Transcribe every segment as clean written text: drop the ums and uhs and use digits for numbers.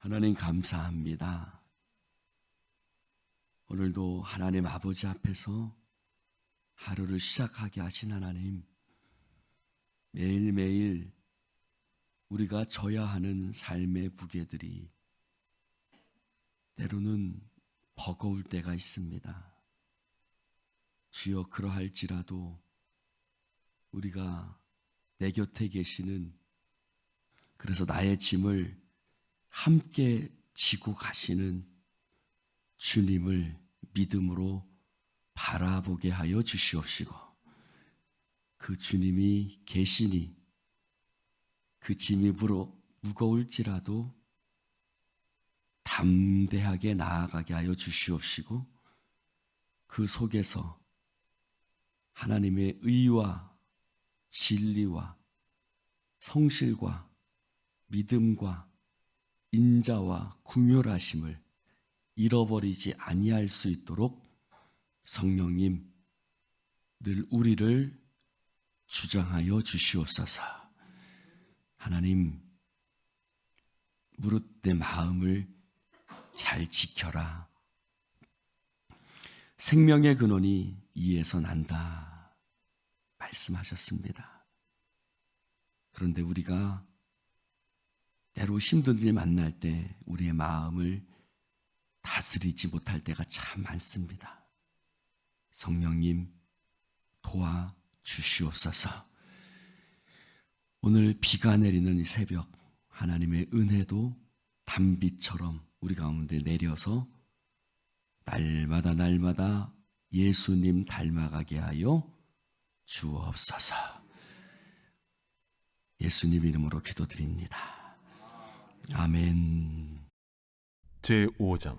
하나님 감사합니다. 오늘도 하나님 아버지 앞에서 하루를 시작하게 하신 하나님, 매일매일 우리가 져야 하는 삶의 무게들이 때로는 버거울 때가 있습니다. 주여, 그러할지라도 우리가 내 곁에 계시는, 그래서 나의 짐을 함께 지고 가시는 주님을 믿음으로 바라보게 하여 주시옵시고, 그 주님이 계시니 그 짐이 무거울지라도 담대하게 나아가게 하여 주시옵시고, 그 속에서 하나님의 의와 진리와 성실과 믿음과 인자와 궁휼하심을 잃어버리지 아니할 수 있도록 성령님 늘 우리를 주장하여 주시옵소서. 하나님, 무릇 내 마음을 잘 지켜라. 생명의 근원이 이에서 난다 말씀하셨습니다. 그런데 우리가 때로 힘든 일 만날 때 우리의 마음을 다스리지 못할 때가 참 많습니다. 성령님 도와주시옵소서. 오늘 비가 내리는 이 새벽, 하나님의 은혜도 단비처럼 우리 가운데 내려서 날마다 예수님 닮아가게 하여 주옵소서. 예수님 이름으로 기도드립니다. 아멘. 제5장.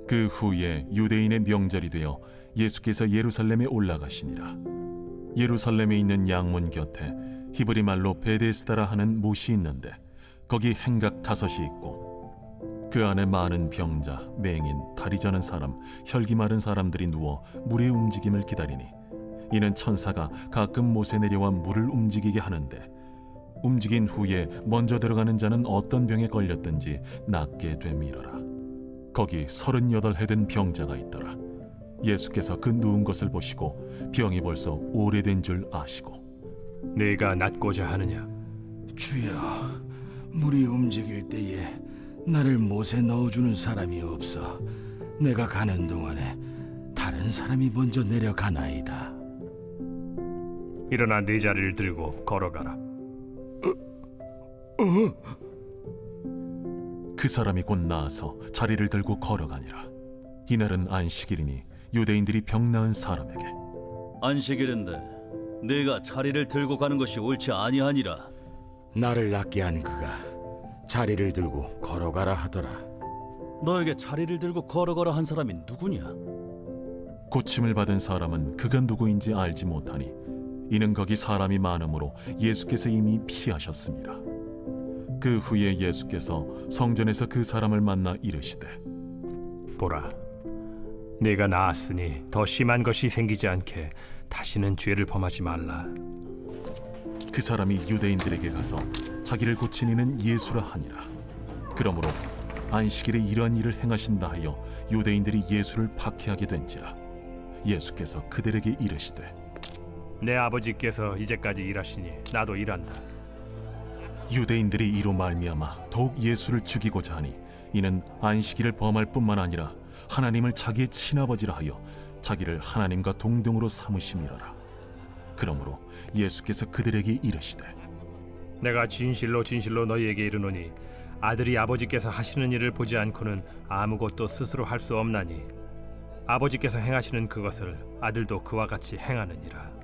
그 후에 유대인의 명절이 되어 예수께서 예루살렘에 올라가시니라. 예루살렘에 있는 양문 곁에 히브리 말로 베데스다라 하는 못이 있는데 거기 행각 5이 있고 그 안에 많은 병자, 맹인, 다리 저는 사람, 혈기 마른 사람들이 누워 물의 움직임을 기다리니 이는 천사가 가끔 못에 내려와 물을 움직이게 하는데 움직인 후에 먼저 들어가는 자는 어떤 병에 걸렸든지 낫게 됨이러라. 거기 38해 된 병자가 있더라. 예수께서 그 누운 것을 보시고 병이 벌써 오래된 줄 아시고 네가 낫고자 하느냐? 주여, 물이 움직일 때에 나를 못에 넣어주는 사람이 없어 내가 가는 동안에 다른 사람이 먼저 내려가나이다. 일어나 네 자리를 들고 걸어가라. 그 사람이 곧 나아서 자리를 들고 걸어가니라. 이날은 안식일이니 유대인들이 병 나은 사람에게 안식일인데 네가 자리를 들고 가는 것이 옳지 아니하니라. 나를 낫게 한 그가 자리를 들고 걸어가라 하더라. 너에게 자리를 들고 걸어가라 한 사람이 누구냐? 고침을 받은 사람은 그가 누구인지 알지 못하니 이는 거기 사람이 많으므로 예수께서 이미 피하셨습니다. 그 후에 예수께서 성전에서 그 사람을 만나 이르시되 보라, 네가 나았으니 더 심한 것이 생기지 않게 다시는 죄를 범하지 말라. 그 사람이 유대인들에게 가서 자기를 고친 이는 예수라 하니라. 그러므로 안식일에 이러한 일을 행하신다 하여 유대인들이 예수를 박해하게 된지라. 예수께서 그들에게 이르시되 내 아버지께서 이제까지 일하시니 나도 일한다. 유대인들이 이로 말미암아 더욱 예수를 죽이고자 하니 이는 안식일을 범할 뿐만 아니라 하나님을 자기의 친아버지라 하여 자기를 하나님과 동등으로 삼으심이로라. 그러므로 예수께서 그들에게 이르시되 내가 진실로 너희에게 이르노니 아들이 아버지께서 하시는 일을 보지 않고는 아무것도 스스로 할 수 없나니 아버지께서 행하시는 그것을 아들도 그와 같이 행하느니라.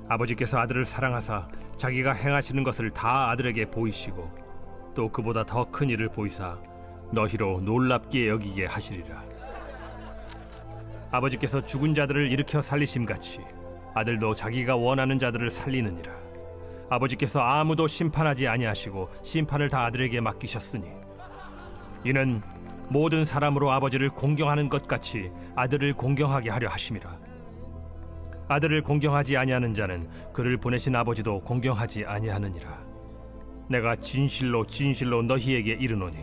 아버지께서 아들을 사랑하사 자기가 행하시는 것을 다 아들에게 보이시고 또 그보다 더 큰 일을 보이사 너희로 놀랍게 여기게 하시리라. 아버지께서 죽은 자들을 일으켜 살리심같이 아들도 자기가 원하는 자들을 살리느니라. 아버지께서 아무도 심판하지 아니하시고 심판을 다 아들에게 맡기셨으니 이는 모든 사람으로 아버지를 공경하는 것 같이 아들을 공경하게 하려 하심이라. 아들을 공경하지 아니하는 자는 그를 보내신 아버지도 공경하지 아니하느니라. 내가 진실로 진실로 너희에게 이르노니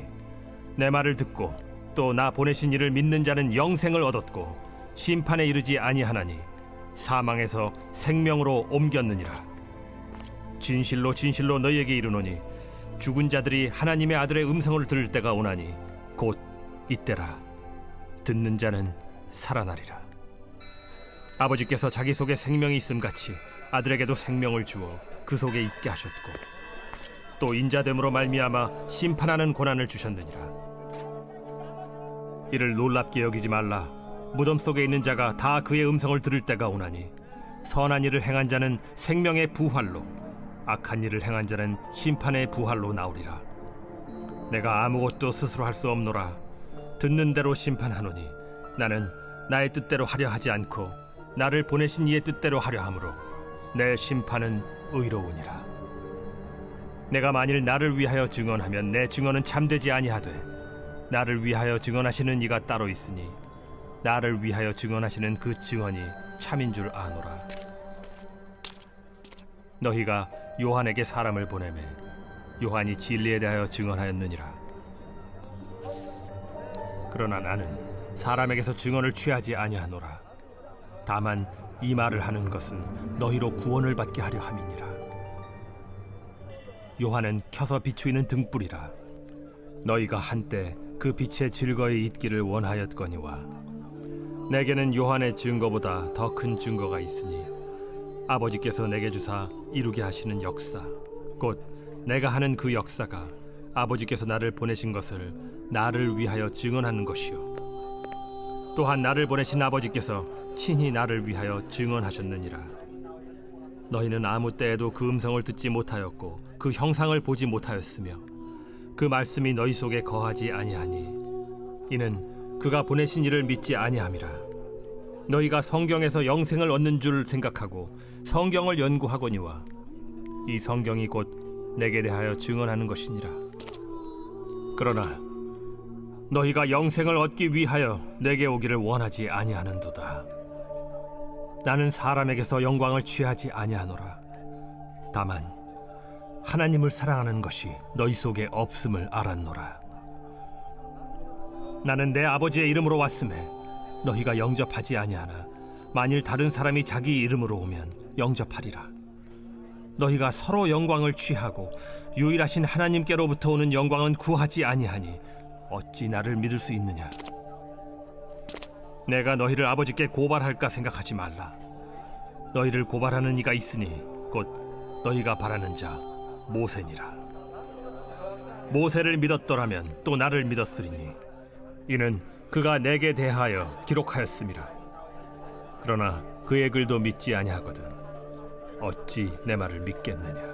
내 말을 듣고 또 나 보내신 이를 믿는 자는 영생을 얻었고 심판에 이르지 아니하나니 사망에서 생명으로 옮겼느니라. 진실로 진실로 너희에게 이르노니 죽은 자들이 하나님의 아들의 음성을 들을 때가 오나니 곧 이때라. 듣는 자는 살아나리라. 아버지께서 자기 속에 생명이 있음같이 아들에게도 생명을 주어 그 속에 있게 하셨고 또 인자됨으로 말미암아 심판하는 고난을 주셨느니라. 이를 놀랍게 여기지 말라. 무덤 속에 있는 자가 다 그의 음성을 들을 때가 오나니 선한 일을 행한 자는 생명의 부활로 악한 일을 행한 자는 심판의 부활로 나오리라. 내가 아무것도 스스로 할 수 없노라. 듣는 대로 심판하노니 나는 나의 뜻대로 하려 하지 않고 나를 보내신 이의 뜻대로 하려 함으로 내 심판은 의로우니라. 내가 만일 나를 위하여 증언하면 내 증언은 참되지 아니하되 나를 위하여 증언하시는 이가 따로 있으니 나를 위하여 증언하시는 그 증언이 참인 줄 아노라. 너희가 요한에게 사람을 보내매 요한이 진리에 대하여 증언하였느니라. 그러나 나는 사람에게서 증언을 취하지 아니하노라. 다만 이 말을 하는 것은 너희로 구원을 받게 하려 함이니라. 요한은 켜서 비추이는 등불이라. 너희가 한때 그 빛에 즐거이 있기를 원하였거니와 내게는 요한의 증거보다 더 큰 증거가 있으니 아버지께서 내게 주사 이루게 하시는 역사 곧 내가 하는 그 역사가 아버지께서 나를 보내신 것을 나를 위하여 증언하는 것이요 또한 나를 보내신 아버지께서 친히 나를 위하여 증언하셨느니라. 너희는 아무 때에도 그 음성을 듣지 못하였고 그 형상을 보지 못하였으며 그 말씀이 너희 속에 거하지 아니하니 이는 그가 보내신 이를 믿지 아니함이라. 너희가 성경에서 영생을 얻는 줄 생각하고 성경을 연구하거니와 이 성경이 곧 내게 대하여 증언하는 것이니라. 그러나 너희가 영생을 얻기 위하여 내게 오기를 원하지 아니하는도다. 나는 사람에게서 영광을 취하지 아니하노라. 다만 하나님을 사랑하는 것이 너희 속에 없음을 알았노라. 나는 내 아버지의 이름으로 왔음에 너희가 영접하지 아니하나 만일 다른 사람이 자기 이름으로 오면 영접하리라. 너희가 서로 영광을 취하고 유일하신 하나님께로부터 오는 영광은 구하지 아니하니 어찌 나를 믿을 수 있느냐. 내가 너희를 아버지께 고발할까 생각하지 말라. 너희를 고발하는 이가 있으니 곧 너희가 바라는 자 모세니라. 모세를 믿었더라면 또 나를 믿었으리니 이는 그가 내게 대하여 기록하였음이라. 그러나 그의 글도 믿지 아니하거든 어찌 내 말을 믿겠느냐.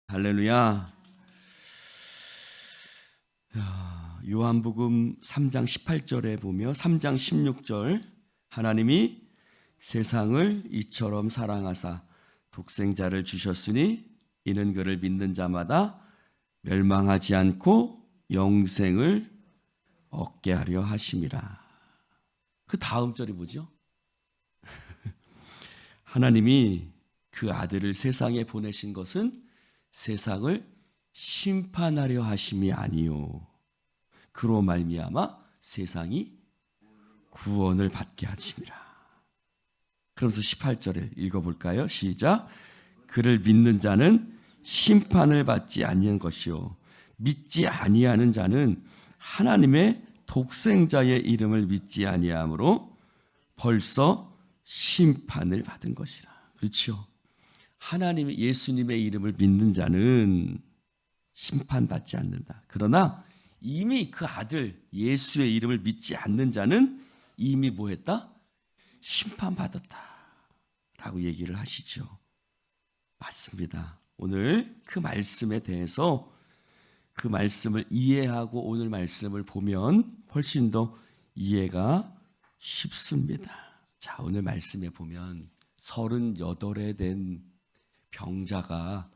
할렐루야. 요한복음 3장 18절에 보며 3장 16절 하나님이 세상을 이처럼 사랑하사 독생자를 주셨으니 이는 그를 믿는 자마다 멸망하지 않고 영생을 얻게 하려 하심이라. 그 다음 절이 뭐죠? 하나님이 그 아들을 세상에 보내신 것은 세상을 심판하려 하심이 아니요 그로 말미암아 세상이 구원을 받게 하심이라. 그러면서 18절을 읽어볼까요? 시작. 그를 믿는 자는 심판을 받지 아니한 것이요 믿지 아니하는 자는 하나님의 독생자의 이름을 믿지 아니하므로 벌써 심판을 받은 것이라. 그렇죠? 하나님의 예수님의 이름을 믿는 자는 심판받지 않는다. 그러나 이미 그 아들 예수의 이름을 믿지 않는 자는 이미 뭐했다? 심판받았다 라고 얘기를 하시죠. 맞습니다. 오늘 그 말씀에 대해서 그 말씀을 이해하고 오늘 말씀을 보면 훨씬 더 이해가 쉽습니다. 자, 오늘 말씀에 보면 38에 된 병자가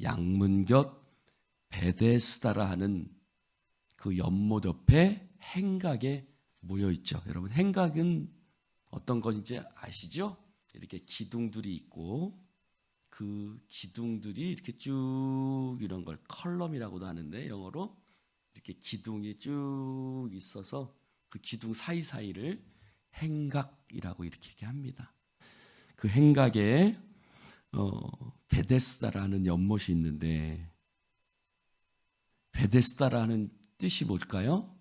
양문곁 베데스다라 하는 그 연못 옆에 행각에 모여 있죠. 여러분, 행각은 어떤 건지 아시죠? 이렇게 기둥들이 있고 그 기둥들이 이렇게 쭉 이런 걸 컬럼이라고도 하는데 영어로 이렇게 기둥이 쭉 있어서 그 기둥 사이사이를 행각이라고 이렇게 합니다. 그 행각에 베데스다라는 연못이 있는데 베데스다라는 뜻이 뭘까요?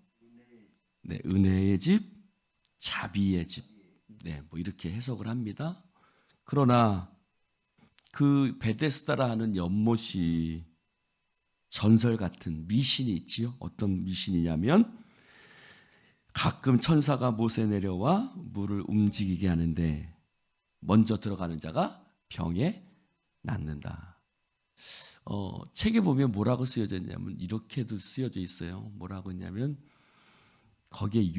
네, 은혜의 집, 자비의 집. 네, 뭐 이렇게 해석을 합니다. 그러나 그 베데스다라는 연못이 전설 같은 미신이 있지요. 어떤 미신이냐면 가끔 천사가 못에 내려와 물을 움직이게 하는데 먼저 들어가는 자가 병에 낫는다. 책에 보면 뭐라고 쓰여져 있냐면 이렇게도 쓰여져 있어요. 뭐라고 했냐면 거기에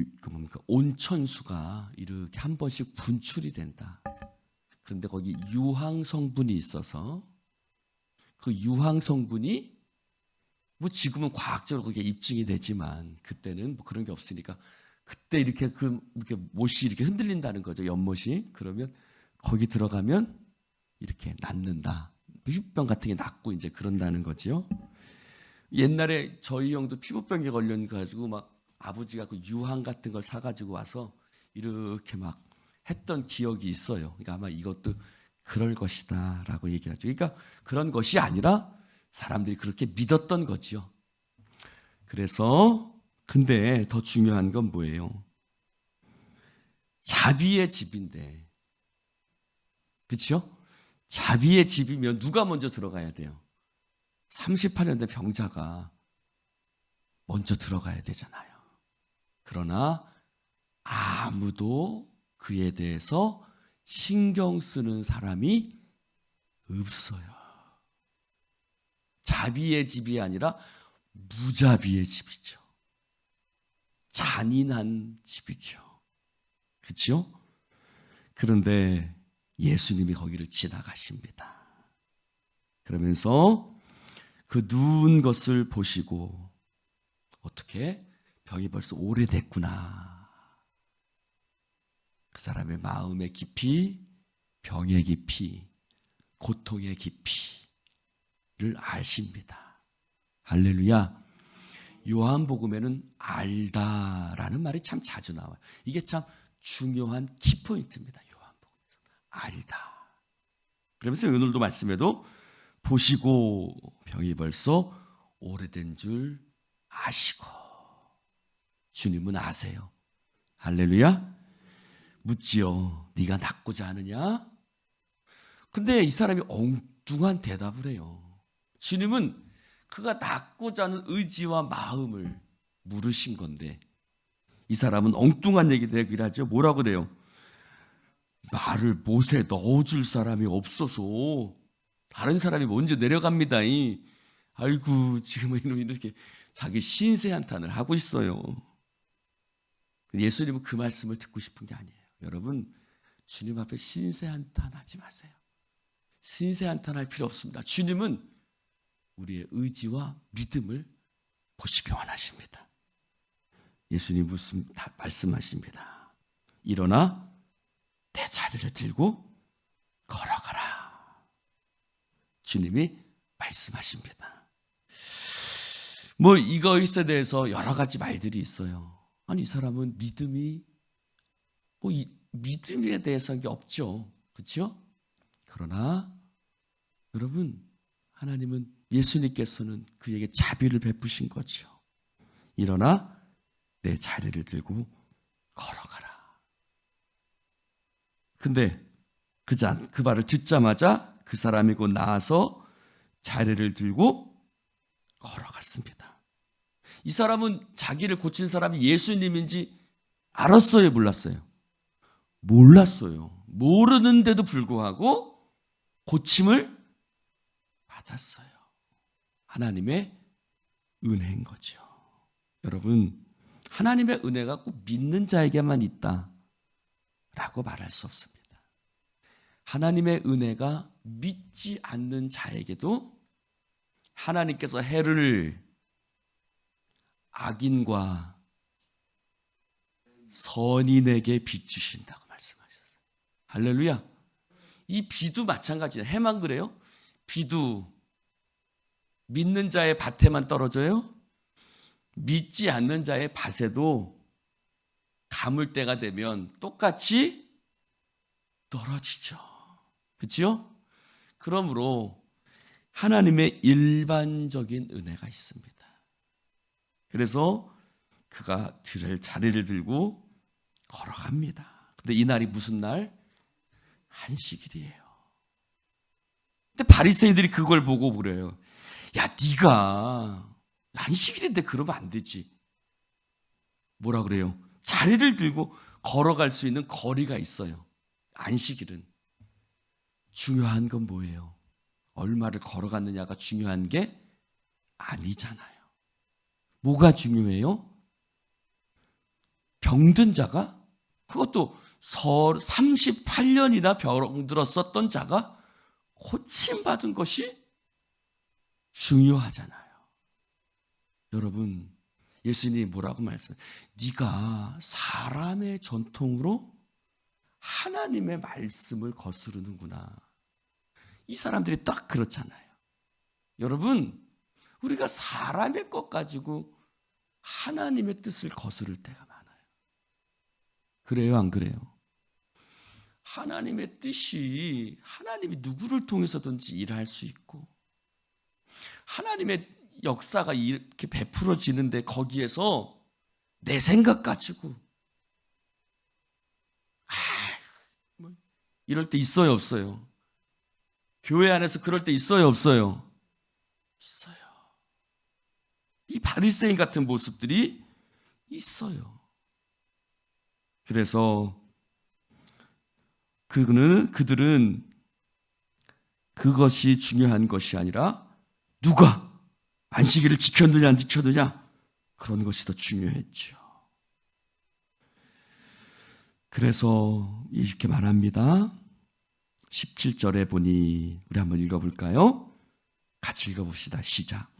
온천수가 이렇게 한 번씩 분출이 된다. 그런데 거기 유황 성분이 있어서 그 유황 성분이 뭐 지금은 과학적으로 그게 입증이 되지만 그때는 뭐 그런 게 없으니까 그때 이렇게 이렇게 못이 이렇게 흔들린다는 거죠. 연못이. 그러면 거기 들어가면 이렇게 낫는다. 피부병 같은 게 낫고 이제 그런다는 거죠. 옛날에 저희 형도 피부병에 걸려가지고 막 아버지가 그 유황 같은 걸 사가지고 와서 이렇게 막 했던 기억이 있어요. 그러니까 아마 이것도 그럴 것이다라고 얘기하죠. 그러니까 그런 것이 아니라 사람들이 그렇게 믿었던 거지요. 그래서 근데 더 중요한 건 뭐예요? 자비의 집인데, 그렇죠? 자비의 집이면 누가 먼저 들어가야 돼요? 38년 된 병자가 먼저 들어가야 되잖아요. 그러나 아무도 그에 대해서 신경 쓰는 사람이 없어요. 자비의 집이 아니라 무자비의 집이죠. 잔인한 집이죠. 그렇죠? 그런데 예수님이 거기를 지나가십니다. 그러면서 그 누운 것을 보시고 어떻게 병이 벌써 오래됐구나. 그 사람의 마음의 깊이, 병의 깊이, 고통의 깊이를 아십니다. 할렐루야. 요한복음에는 알다라는 말이 참 자주 나와요. 이게 참 중요한 키포인트입니다. 요한복음에서 알다. 그러면서 오늘도 말씀에도 보시고 병이 벌써 오래된 줄 아시고 주님은 아세요. 할렐루야. 묻지요. 네가 낫고자 하느냐? 근데 이 사람이 엉뚱한 대답을 해요. 주님은 그가 낫고자 하는 의지와 마음을 물으신 건데 이 사람은 엉뚱한 얘기를 하죠. 뭐라고 그래요? 나를 못에 넣어줄 사람이 없어서 다른 사람이 먼저 내려갑니다. 아이고 지금 이렇게 자기 신세 한탄을 하고 있어요. 예수님은 그 말씀을 듣고 싶은 게 아니에요. 여러분 주님 앞에 신세 한탄하지 마세요. 신세 한탄할 필요 없습니다. 주님은 우리의 의지와 믿음을 보시기 원하십니다. 예수님 말씀하십니다. 일어나 내 자리를 들고 걸어가라. 주님이 말씀하십니다. 뭐 이것에 대해서 여러 가지 말들이 있어요. 아니 이 사람은 믿음에 대해서 한 게 없죠. 그렇죠? 그러나 여러분 하나님은 예수님께서는 그에게 자비를 베푸신 거죠. 일어나 내 자리를 들고 걸어가라. 근데 그 말을 듣자마자 그 사람이 곧 나와서 자리를 들고 걸어갔습니다. 이 사람은 자기를 고친 사람이 예수님인지 알았어요, 몰랐어요? 몰랐어요. 모르는데도 불구하고 고침을 받았어요. 하나님의 은혜인 거죠. 여러분, 하나님의 은혜가 꼭 믿는 자에게만 있다라고 말할 수 없습니다. 하나님의 은혜가 믿지 않는 자에게도 하나님께서 해를 악인과 선인에게 비추신다고 말씀하셨어요. 할렐루야. 이 비도 마찬가지예요. 해만 그래요? 비도 믿는 자의 밭에만 떨어져요? 믿지 않는 자의 밭에도 가물 때가 되면 똑같이 떨어지죠. 그렇죠? 그러므로 하나님의 일반적인 은혜가 있습니다. 그래서 그가 자리를 들고 걸어갑니다. 근데 이 날이 무슨 날? 안식일이에요. 근데 바리새인들이 그걸 보고 그래요. 야, 네가 안식일인데 그러면 안 되지. 뭐라 그래요? 자리를 들고 걸어갈 수 있는 거리가 있어요. 안식일은. 중요한 건 뭐예요? 얼마를 걸어갔느냐가 중요한 게 아니잖아요. 뭐가 중요해요? 병든 자가, 그것도 38년이나 병들었었던 자가 고침받은 것이 중요하잖아요. 여러분, 예수님이 뭐라고 말씀해요? 네가 사람의 전통으로 하나님의 말씀을 거스르는구나. 이 사람들이 딱 그렇잖아요. 여러분, 우리가 사람의 것 가지고 하나님의 뜻을 거스를 때가 많아요. 그래요, 안 그래요? 하나님의 뜻이 하나님이 누구를 통해서든지 일할 수 있고, 하나님의 역사가 이렇게 베풀어지는데 거기에서 내 생각 가지고 이럴 때 있어요, 없어요? 교회 안에서 그럴 때 있어요, 없어요? 있어요. 이 바리새인 같은 모습들이 있어요. 그래서 그들은 그것이 중요한 것이 아니라 누가 안식일을 지켰느냐 안 지켰느냐, 그런 것이 더 중요했죠. 그래서 이렇게 말합니다. 17절에 보니, 우리 한번 읽어볼까요? 같이 읽어봅시다. 시작.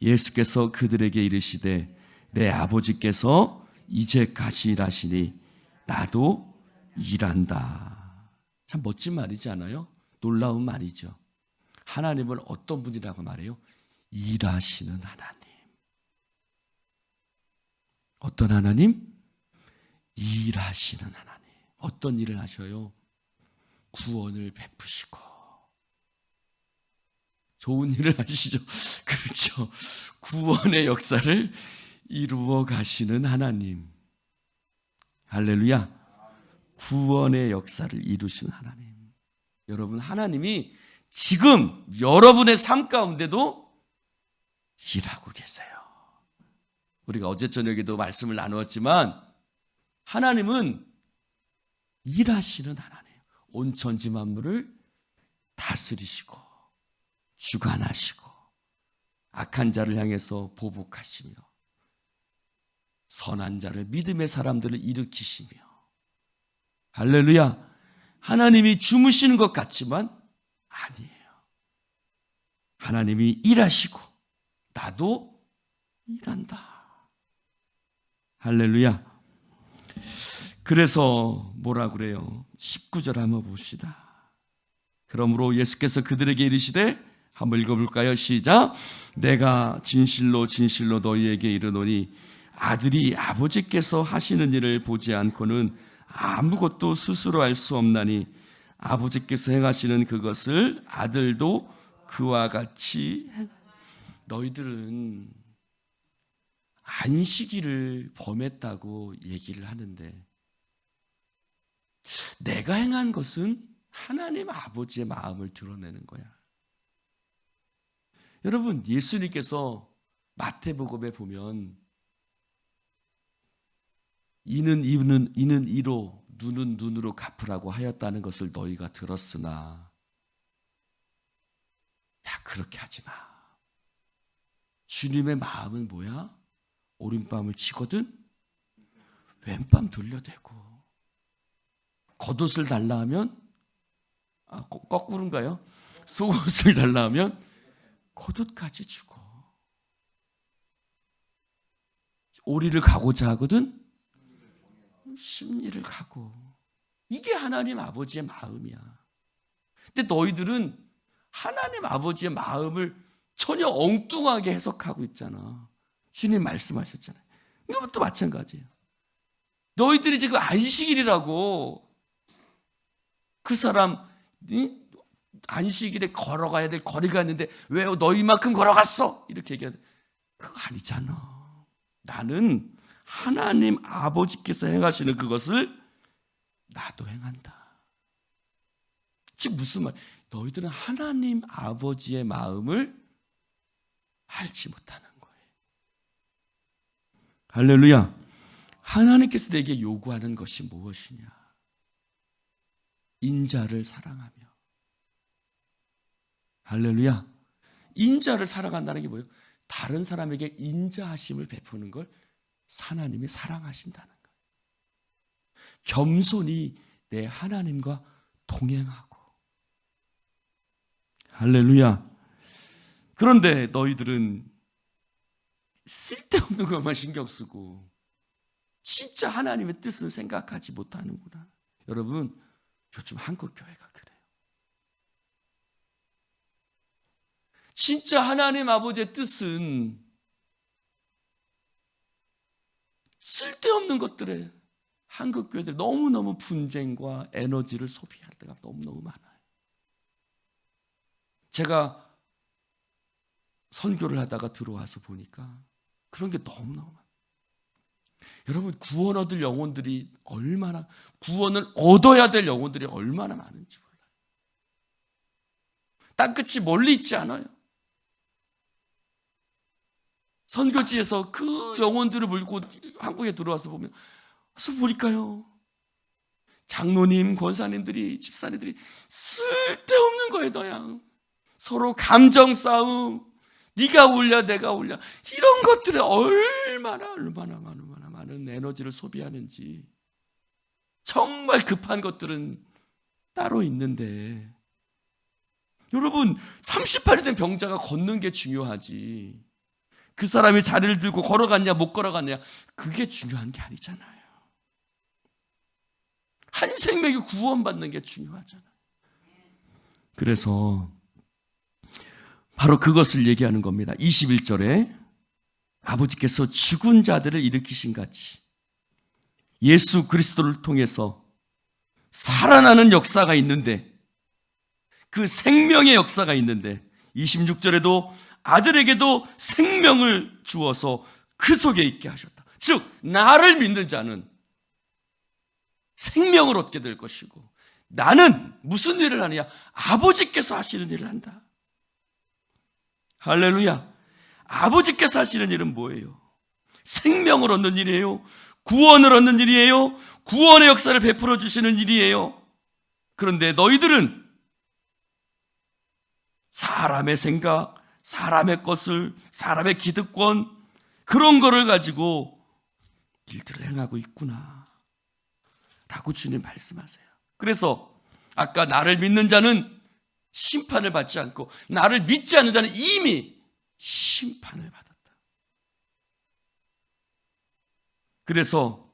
예수께서 그들에게 이르시되 내 아버지께서 이제 가시라시니 나도 일한다. 참 멋진 말이지 않아요? 놀라운 말이죠. 하나님을 어떤 분이라고 말해요? 일하시는 하나님. 어떤 하나님? 일하시는 하나님. 어떤 일을 하셔요? 구원을 베푸시고 좋은 일을 하시죠. 그렇죠. 구원의 역사를 이루어 가시는 하나님. 할렐루야. 구원의 역사를 이루시는 하나님. 여러분, 하나님이 지금 여러분의 삶 가운데도 일하고 계세요. 우리가 어제 저녁에도 말씀을 나누었지만 하나님은 일하시는 하나님. 온 천지 만물을 다스리시고 주관하시고 악한 자를 향해서 보복하시며 선한 자를, 믿음의 사람들을 일으키시며, 할렐루야. 하나님이 주무시는 것 같지만 아니에요. 하나님이 일하시고 나도 일한다. 할렐루야. 그래서 뭐라 그래요? 19절 한번 봅시다. 그러므로 예수께서 그들에게 이르시되, 한번 읽어볼까요? 시작. 내가 진실로 진실로 너희에게 이르노니 아들이 아버지께서 하시는 일을 보지 않고는 아무것도 스스로 할 수 없나니 아버지께서 행하시는 그것을 아들도 그와 같이 너희들은 안식일을 범했다고 얘기를 하는데 내가 행한 것은 하나님 아버지의 마음을 드러내는 거야. 여러분, 예수님께서 마태복음에 보면 이는 이로 눈은 눈으로 갚으라고 하였다는 것을 너희가 들었으나, 야, 그렇게 하지 마. 주님의 마음은 뭐야? 오른밤을 치거든 왼밤 돌려대고, 겉옷을 달라 하면 거꾸로인가요? 속옷을 달라 하면 겉옷까지 주고, 오리를 가고자 하거든 심리를 가고. 이게 하나님 아버지의 마음이야. 근데 너희들은 하나님 아버지의 마음을 전혀 엉뚱하게 해석하고 있잖아. 주님 말씀하셨잖아요. 이것도 마찬가지예요. 너희들이 지금 안식일이라고 그 사람 안식일에 걸어가야 될 거리가 있는데 왜 너희만큼 걸어갔어? 이렇게 얘기하는데 그거 아니잖아. 나는 하나님 아버지께서 행하시는 그것을 나도 행한다. 즉 무슨 말? 너희들은 하나님 아버지의 마음을 알지 못하는 거예요. 할렐루야. 하나님께서 내게 요구하는 것이 무엇이냐? 인자를 사랑하며. 할렐루야. 인자를 사랑한다는 게 뭐예요? 다른 사람에게 인자하심을 베푸는 걸 하나님이 사랑하신다는 거예요. 겸손히 내 하나님과 동행하고. 할렐루야. 그런데 너희들은 쓸데없는 것만 신경 쓰고 진짜 하나님의 뜻을 생각하지 못하는구나. 여러분, 요즘 한국 교회가 그래요. 진짜 하나님 아버지의 뜻은 쓸데없는 것들에 한국 교회들 너무너무 분쟁과 에너지를 소비할 때가 너무너무 많아요. 제가 선교를 하다가 들어와서 보니까 그런 게 너무너무 많아요. 여러분, 구원 얻을 영혼들이 얼마나, 구원을 얻어야 될 영혼들이 얼마나 많은지 몰라요. 땅끝이 멀리 있지 않아요. 선교지에서 그 영혼들을 몰고 한국에 들어와서 보면, 와서 보니까요, 장로님, 권사님들이, 집사님들이 쓸데없는 거예요, 그냥. 서로 감정 싸움, 네가 올려 내가 올려, 이런 것들에 얼마나 많은 에너지를 소비하는지. 정말 급한 것들은 따로 있는데, 여러분, 38이 된 병자가 걷는 게 중요하지, 그 사람이 자리를 들고 걸어갔냐 못 걸어갔냐 그게 중요한 게 아니잖아요. 한 생명이 구원받는 게 중요하잖아요. 그래서 바로 그것을 얘기하는 겁니다. 21절에 아버지께서 죽은 자들을 일으키신 같이 예수 그리스도를 통해서 살아나는 역사가 있는데, 그 생명의 역사가 있는데, 26절에도 아들에게도 생명을 주어서 그 속에 있게 하셨다. 즉 나를 믿는 자는 생명을 얻게 될 것이고, 나는 무슨 일을 하느냐? 아버지께서 하시는 일을 한다. 할렐루야. 아버지께서 하시는 일은 뭐예요? 생명을 얻는 일이에요. 구원을 얻는 일이에요. 구원의 역사를 베풀어 주시는 일이에요. 그런데 너희들은 사람의 생각, 사람의 것을, 사람의 기득권, 그런 거를 가지고 일들을 행하고 있구나 라고 주님 말씀하세요. 그래서 아까 나를 믿는 자는 심판을 받지 않고 나를 믿지 않는 자는 이미 심판을 받았다. 그래서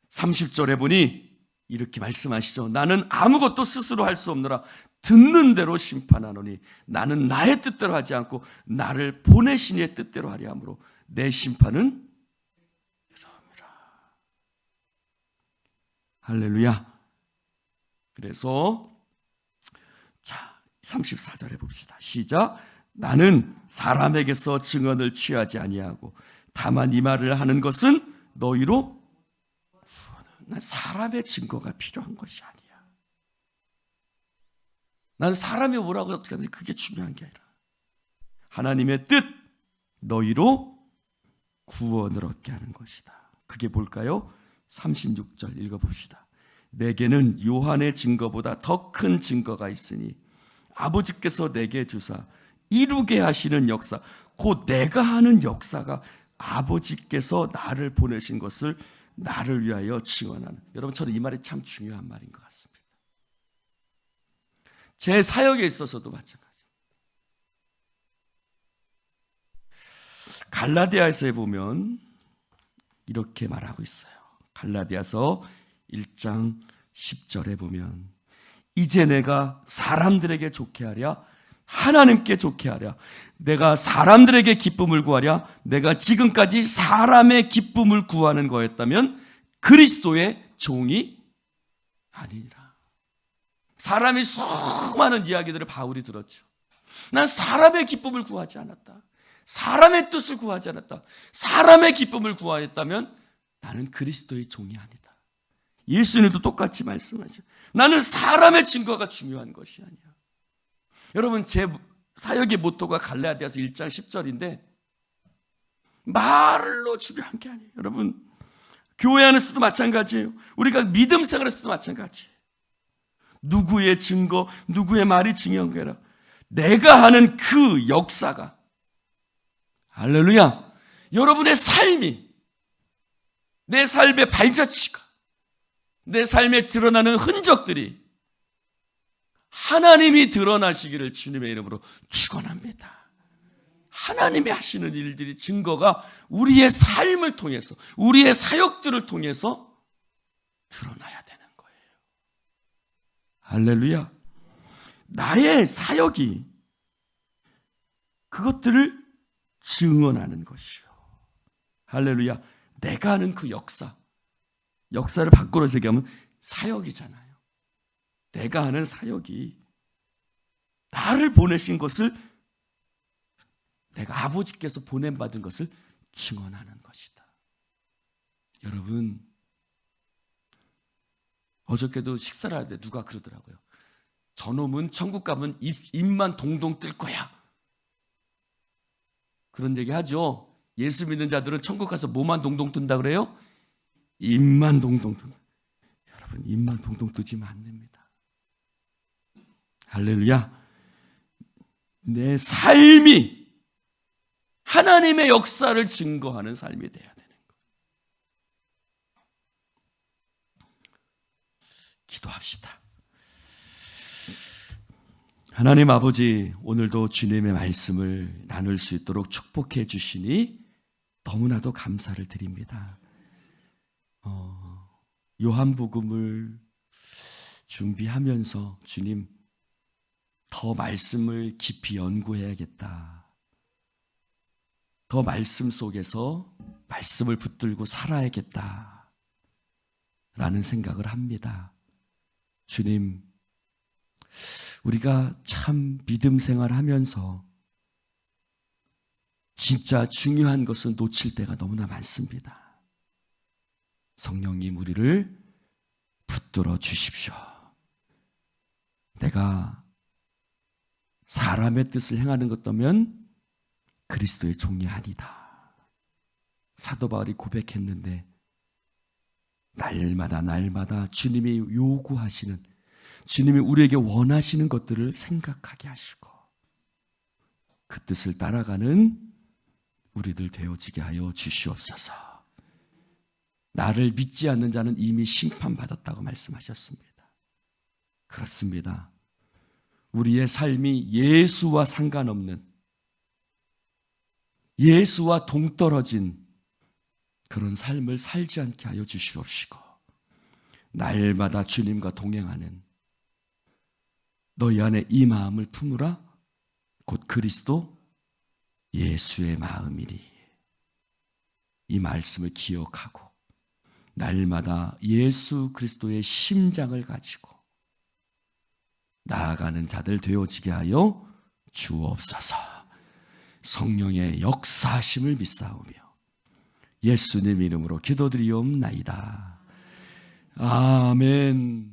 30절에 보니 이렇게 말씀하시죠. 나는 아무것도 스스로 할 수 없노라. 듣는 대로 심판하노니 나는 나의 뜻대로 하지 않고 나를 보내신 이의 뜻대로 하려 함으로 내 심판은 이러함이라. 할렐루야. 그래서 자, 34절에 봅시다. 시작. 나는 사람에게서 증언을 취하지 아니하고 다만 이 말을 하는 것은 너희로, 난 사람의 증거가 필요한 것이 아니야. 나는 사람이 뭐라고 어떻게 하는지 그게 중요한 게 아니라 하나님의 뜻, 너희로 구원을 얻게 하는 것이다. 그게 뭘까요? 36절 읽어봅시다. 내게는 요한의 증거보다 더 큰 증거가 있으니 아버지께서 내게 주사 이루게 하시는 역사, 곧 내가 하는 역사가 아버지께서 나를 보내신 것을 나를 위하여 증언하는. 여러분, 저는 이 말이 참 중요한 말인 것 같습니다. 제 사역에 있어서도 마찬가지입니다. 갈라디아서에 보면 이렇게 말하고 있어요. 갈라디아서 1장 10절에 보면 이제 내가 사람들에게 좋게 하랴, 하나님께 좋게 하랴, 내가 사람들에게 기쁨을 구하랴, 내가 지금까지 사람의 기쁨을 구하는 거였다면 그리스도의 종이 아니니라. 사람이 수많은 이야기들을 바울이 들었죠. 난 사람의 기쁨을 구하지 않았다. 사람의 뜻을 구하지 않았다. 사람의 기쁨을 구하였다면 나는 그리스도의 종이 아니다. 예수님도 똑같이 말씀하죠. 나는 사람의 증거가 중요한 것이 아니야. 여러분, 제 사역의 모토가 갈라디아서 1장 10절인데 말로 중요한 게 아니에요. 여러분, 교회 안에서도 마찬가지예요. 우리가 믿음 생활에서도 마찬가지예요. 누구의 증거, 누구의 말이 증언되라. 내가 하는 그 역사가, 할렐루야, 여러분의 삶이, 내 삶의 발자취가, 내 삶에 드러나는 흔적들이 하나님이 드러나시기를 주님의 이름으로 축원합니다. 하나님이 하시는 일들이 증거가 우리의 삶을 통해서, 우리의 사역들을 통해서 드러나야 되는 거예요. 할렐루야. 나의 사역이 그것들을 증언하는 것이요. 할렐루야. 내가 하는 그 역사를 바꾸어 얘기하면 사역이잖아요. 내가 하는 사역이 나를 보내신 것을, 내가 아버지께서 보냄받은 것을 증언하는 것이다. 여러분, 어저께도 식사를 할 때 누가 그러더라고요. 저놈은 천국 가면 입만 동동 뜰 거야. 그런 얘기 하죠. 예수 믿는 자들은 천국 가서 뭐만 동동 뜬다 그래요? 입만 동동 뜬다. 여러분, 입만 동동 뜨지면 안 됩니다. 할렐루야. 내 삶이 하나님의 역사를 증거하는 삶이 돼야 되는 거예요. 기도합시다. 하나님 아버지, 오늘도 주님의 말씀을 나눌 수 있도록 축복해 주시니 너무나도 감사를 드립니다. 요한복음을 준비하면서 주님, 더 말씀을 깊이 연구해야겠다. 더 말씀 속에서 말씀을 붙들고 살아야겠다. 라는 생각을 합니다. 주님, 우리가 참 믿음 생활하면서 진짜 중요한 것은 놓칠 때가 너무나 많습니다. 성령님, 우리를 붙들어 주십시오. 내가 사람의 뜻을 행하는 것다면 그리스도의 종이 아니다. 사도 바울이 고백했는데 날마다 주님이 요구하시는, 주님이 우리에게 원하시는 것들을 생각하게 하시고 그 뜻을 따라가는 우리들 되어지게 하여 주시옵소서. 나를 믿지 않는 자는 이미 심판받았다고 말씀하셨습니다. 그렇습니다. 우리의 삶이 예수와 상관없는, 예수와 동떨어진 그런 삶을 살지 않게 하여 주시옵시고, 날마다 주님과 동행하는 너희 안에 이 마음을 품으라. 곧 그리스도 예수의 마음이니. 이 말씀을 기억하고 날마다 예수 그리스도의 심장을 가지고 나아가는 자들 되어지게 하여 주옵소서. 성령의 역사하심을 믿사오며 예수님 이름으로 기도드리옵나이다. 아멘.